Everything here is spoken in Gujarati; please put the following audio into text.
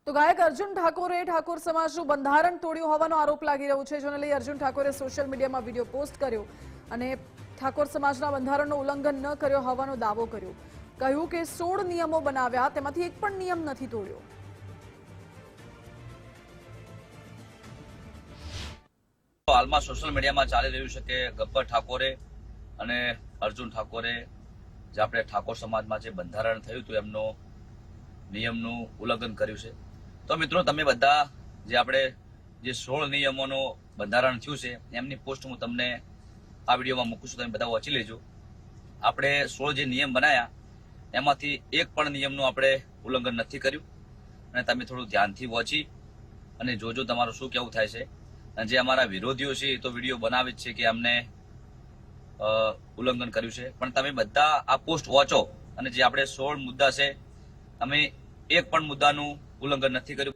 તો ગાયક અર્જુન ઠાકોરે ઠાકોર સમાજનું બંધારણ તોડ્યું હોવાનો આરોપ લાગી રહ્યો છે, જેને લઈ અર્જુન ઠાકોરે સોશિયલ મીડિયામાં વિડીયો પોસ્ટ કર્યો અને ઠાકોર સમાજના બંધારણનું ઉલ્લંઘન ન કર્યો હોવાનો દાવો કર્યો. કહ્યું કે 16 નિયમો બનાવ્યા, તેમાંથી એક પણ નિયમ નથી તોડ્યો. હાલમાં સોશિયલ મીડિયામાં ચાલી રહ્યું છે કે ગબ્બર ઠાકોરે અને અર્જુન ઠાકોરે જે આપણે ઠાકોર સમાજમાં જે બંધારણ થયું હતું એમનો નિયમનું ઉલ્લંઘન કર્યું છે. તો મિત્રો, તમે બધા જે આપણે જે 16 નિયમોનું બંધારણ થયું છે એમની પોસ્ટ હું તમને આ વિડીયોમાં મૂકું છું, તમે બધા વાંચી લેજો. આપણે 16 જે નિયમ બનાવ્યા એમાંથી એક પણ નિયમનું આપણે ઉલ્લંઘન નથી કર્યું, અને તમે થોડું ધ્યાનથી વાંચી અને જોજો તમારું શું કેવું થાય છે. અને જે અમારા વિરોધીઓ છે એ તો વિડીયો બનાવે જ છે કે અમને ઉલ્લંઘન કર્યું છે, પણ તમે બધા આ પોસ્ટ વાંચો અને જે આપણે 16 મુદ્દા છે અમે એક પણ મુદ્દાનું ઉલ્લંઘન નથી કર્યું.